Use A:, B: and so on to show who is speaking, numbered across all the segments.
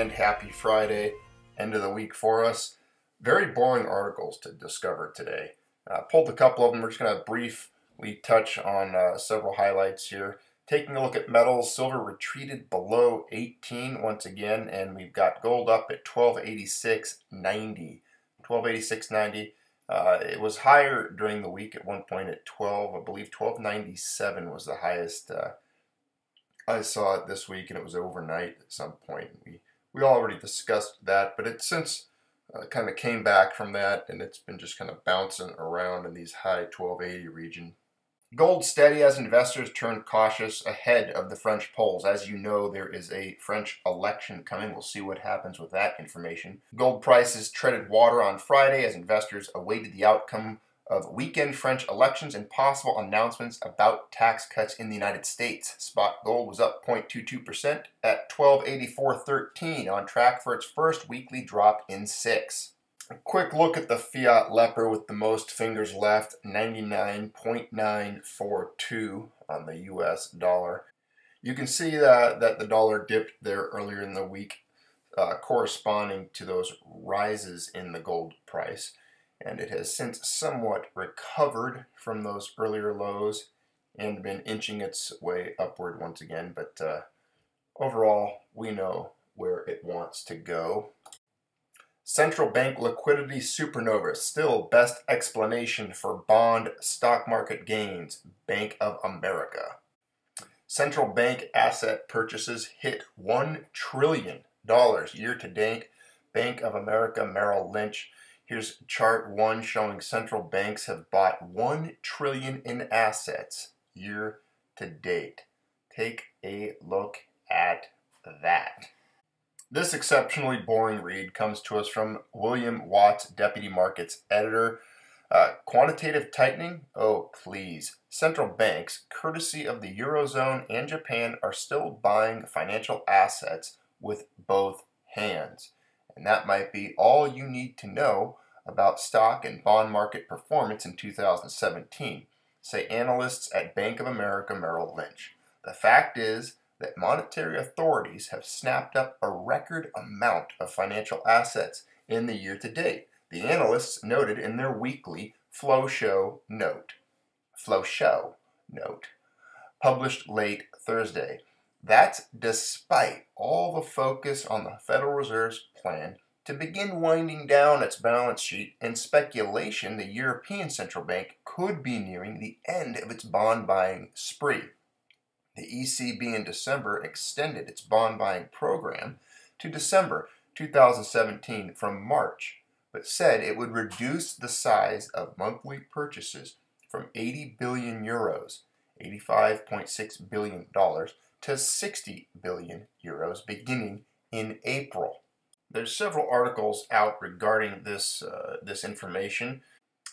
A: and happy Friday, end of the week for us. Very boring articles to discover today. Pulled a couple of them. We're just going to briefly touch on several highlights here. Taking a look at metals, silver retreated below 18 once again, and we've got gold up at 1286.90. 1286.90. It was higher during the week at one point at 12, I believe 1297 was the highest I saw it this week, and it was overnight at some point. We already discussed that, but it since kind of came back from that, and it's been just kind of bouncing around in these high 1280 region. Gold steady as investors turn cautious ahead of the French polls. As you know, there is a French election coming. We'll see what happens with that information. Gold prices treaded water on Friday as investors awaited the outcome of weekend French elections and possible announcements about tax cuts in the United States. Spot gold was up 0.22% at 1284.13, on track for its first weekly drop in 6. A quick look at the fiat leper with the most fingers left, 99.942 on the US dollar. You can see that the dollar dipped there earlier in the week, corresponding to those rises in the gold price. And it has since somewhat recovered from those earlier lows and been inching its way upward once again. But overall, we know where it wants to go. Central bank liquidity supernova, still best explanation for bond stock market gains, Bank of America. Central bank asset purchases hit $1 trillion year to date. Bank of America Merrill Lynch. Here's chart 1 showing central banks have bought $1 trillion in assets year to date. Take a look at that. This exceptionally boring read comes to us from William Watts, Deputy Markets Editor. Quantitative tightening? Oh, please. Central banks, courtesy of the Eurozone and Japan, are still buying financial assets with both hands. And that might be all you need to know about stock and bond market performance in 2017, say analysts at Bank of America Merrill Lynch. The fact is that monetary authorities have snapped up a record amount of financial assets in the year to date, the analysts noted in their weekly Flow Show note, published late Thursday. That's despite all the focus on the Federal Reserve's plan to begin winding down its balance sheet and speculation the European Central Bank could be nearing the end of its bond buying spree. The ECB in December extended its bond buying program to December 2017 from March, but said it would reduce the size of monthly purchases from 80 billion euros, $85.6 billion, to 60 billion euros beginning in April. There's several articles out regarding this information.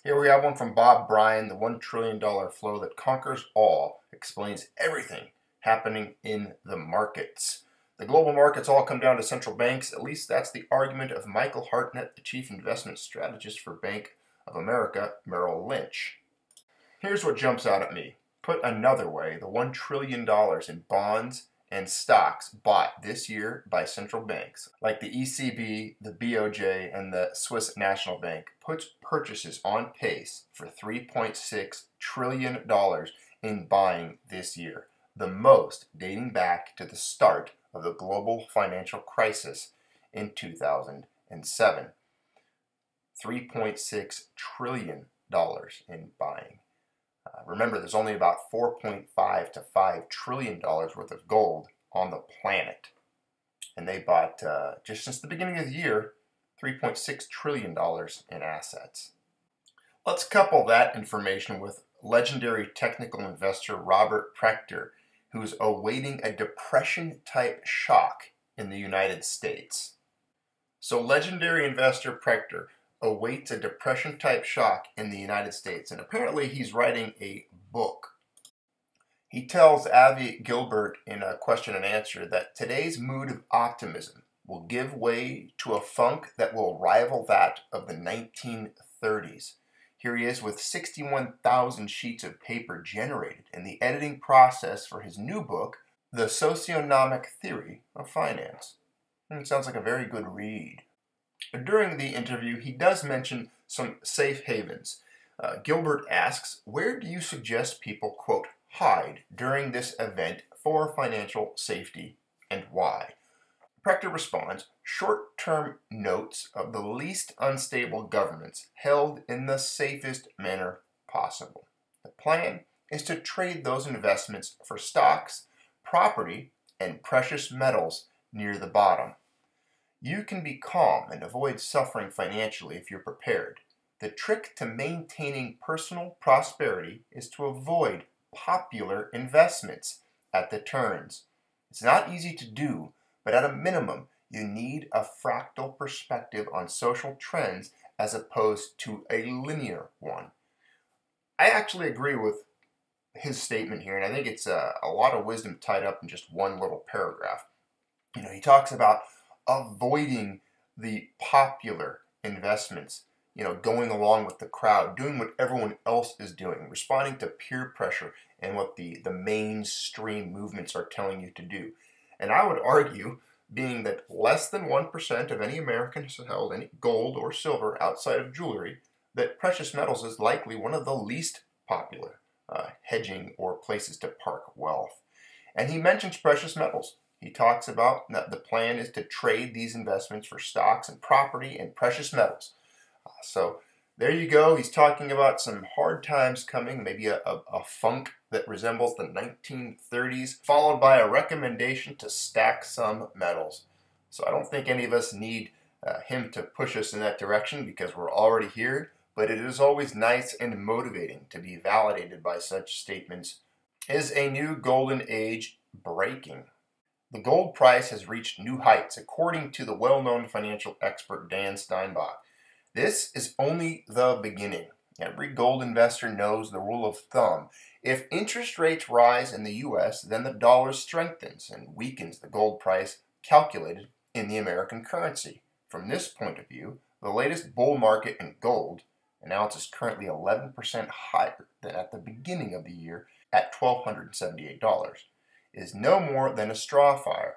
A: Here we have one from Bob Bryan, The $1 Trillion Flow That Conquers All, explains everything happening in the markets. The global markets all come down to central banks. At least that's the argument of Michael Hartnett, the chief investment strategist for Bank of America Merrill Lynch. Here's what jumps out at me. Put another way, the $1 trillion in bonds and stocks bought this year by central banks, like the ECB, the BOJ, and the Swiss National Bank, puts purchases on pace for $3.6 trillion in buying this year, the most dating back to the start of the global financial crisis in 2007. $3.6 trillion in buying. Remember, there's only about $4.5 to $5 trillion worth of gold on the planet. And they bought, just since the beginning of the year, $3.6 trillion in assets. Let's couple that information with legendary technical investor Robert Prechter, who's awaiting a depression-type shock in the United States. So legendary investor Prechter awaits a depression-type shock in the United States, and apparently he's writing a book. He tells Avi Gilbert in a question and answer that today's mood of optimism will give way to a funk that will rival that of the 1930s. Here he is with 61,000 sheets of paper generated in the editing process for his new book, The Socioeconomic Theory of Finance. Sounds like a very good read. During the interview, he does mention some safe havens. Gilbert asks, where do you suggest people, quote, hide during this event for financial safety and why? Prechter responds, short-term notes of the least unstable governments held in the safest manner possible. The plan is to trade those investments for stocks, property, and precious metals near the bottom. You can be calm and avoid suffering financially if you're prepared. The trick to maintaining personal prosperity is to avoid popular investments at the turns. It's not easy to do, but at a minimum, you need a fractal perspective on social trends as opposed to a linear one. I actually agree with his statement here, and I think it's a lot of wisdom tied up in just one little paragraph. He talks about avoiding the popular investments, going along with the crowd, doing what everyone else is doing, responding to peer pressure and what the mainstream movements are telling you to do. And I would argue, being that less than 1% of any American has held any gold or silver outside of jewelry, that precious metals is likely one of the least popular hedging or places to park wealth. And he mentions precious metals. He talks about that the plan is to trade these investments for stocks and property and precious metals. So there you go. He's talking about some hard times coming, maybe a funk that resembles the 1930s, followed by a recommendation to stack some metals. So I don't think any of us need him to push us in that direction because we're already here, but it is always nice and motivating to be validated by such statements. Is a new golden age breaking? The gold price has reached new heights, according to the well-known financial expert Dan Steinbach. This is only the beginning. Every gold investor knows the rule of thumb. If interest rates rise in the U.S., then the dollar strengthens and weakens the gold price calculated in the American currency. From this point of view, the latest bull market in gold, and now it's currently 11% higher than at the beginning of the year at $1,278, is no more than a straw fire.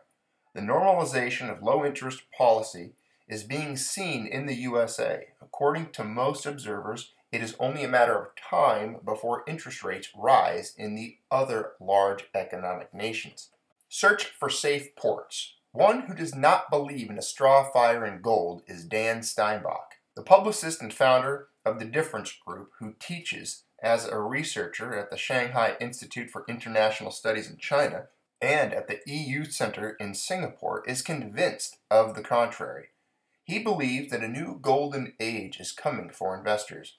A: The normalization of low interest policy is being seen in the USA. According to most observers, it is only a matter of time before interest rates rise in the other large economic nations. Search for safe ports. One who does not believe in a straw fire in gold is Dan Steinbach, the publicist and founder of the Difference Group, who teaches as a researcher at the Shanghai Institute for International Studies in China and at the EU Center in Singapore, is convinced of the contrary. He believes that a new golden age is coming for investors.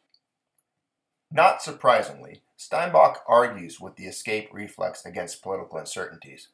A: Not surprisingly, Steinbach argues with the escape reflex against political uncertainties.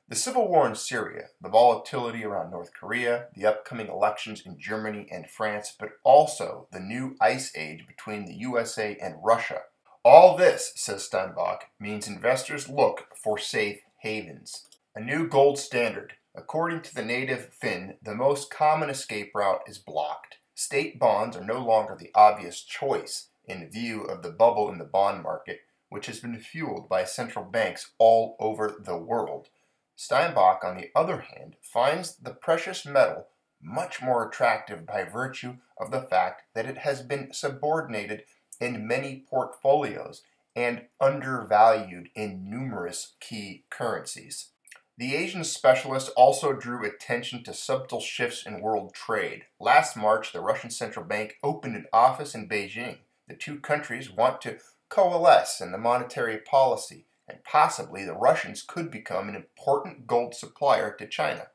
A: The civil war in Syria, the volatility around North Korea, the upcoming elections in Germany and France, but also the new ice age between the USA and Russia. All this, says Steinbach, means investors look for safe havens. A new gold standard. According to the native Finn, the most common escape route is blocked. State bonds are no longer the obvious choice in view of the bubble in the bond market, which has been fueled by central banks all over the world. Steinbach, on the other hand, finds the precious metal much more attractive by virtue of the fact that it has been subordinated in many portfolios and undervalued in numerous key currencies. The Asian specialist also drew attention to subtle shifts in world trade. Last March, the Russian Central Bank opened an office in Beijing. The two countries want to coalesce in the monetary policy, and possibly the Russians could become an important gold supplier to China.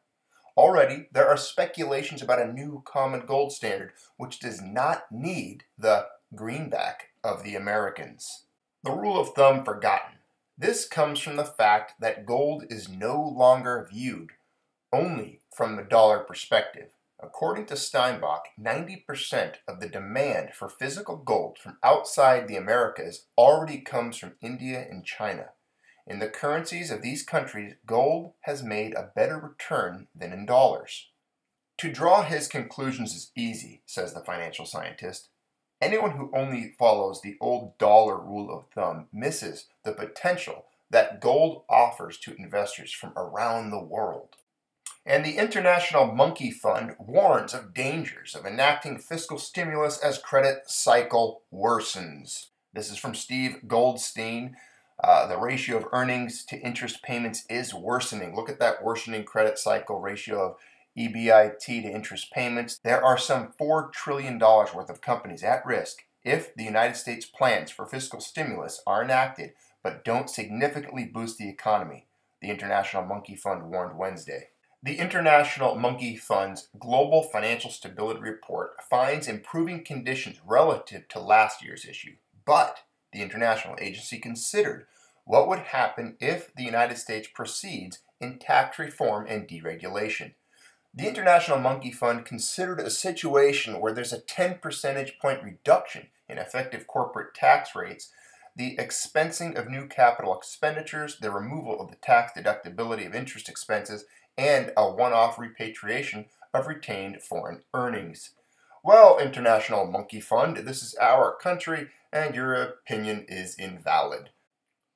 A: Already, there are speculations about a new common gold standard, which does not need the greenback of the Americans. The rule of thumb forgotten. This comes from the fact that gold is no longer viewed only from the dollar perspective. According to Steinbach, 90% of the demand for physical gold from outside the Americas already comes from India and China. In the currencies of these countries, gold has made a better return than in dollars. To draw his conclusions is easy, says the financial scientist. Anyone who only follows the old dollar rule of thumb misses the potential that gold offers to investors from around the world. And the International Monkey Fund warns of dangers of enacting fiscal stimulus as credit cycle worsens. This is from Steve Goldstein. The ratio of earnings to interest payments is worsening. Look at that worsening credit cycle ratio of EBIT to interest payments. There are some $4 trillion worth of companies at risk if the United States plans for fiscal stimulus are enacted but don't significantly boost the economy, the International Monkey Fund warned Wednesday. The International Monkey Fund's Global Financial Stability Report finds improving conditions relative to last year's issue, but the international agency considered what would happen if the United States proceeds in tax reform and deregulation. The International Monkey Fund considered a situation where there's a 10 percentage point reduction in effective corporate tax rates, the expensing of new capital expenditures, the removal of the tax deductibility of interest expenses, and a one-off repatriation of retained foreign earnings. Well, International Monkey Fund, this is our country, and your opinion is invalid.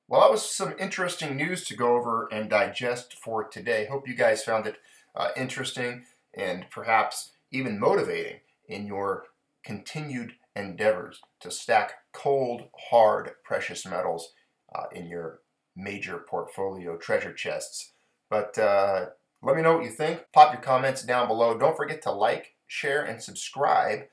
A: Well, that was some interesting news to go over and digest for today. Hope you guys found it interesting and perhaps even motivating in your continued endeavors to stack cold, hard, precious metals in your major portfolio treasure chests. But let me know what you think. Pop your comments down below. Don't forget to like, share, and subscribe.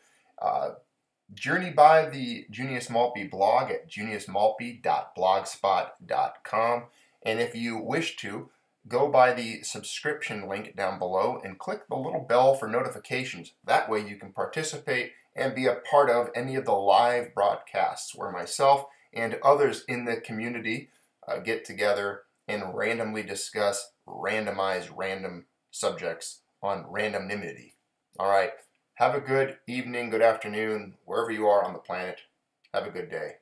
A: Journey by the Junius Maltby blog at juniusmaltby.blogspot.com. And if you wish to, go by the subscription link down below and click the little bell for notifications. That way you can participate and be a part of any of the live broadcasts where myself and others in the community get together and randomly discuss randomized random subjects on randomnimity. All right. Have a good evening, good afternoon, wherever you are on the planet. Have a good day.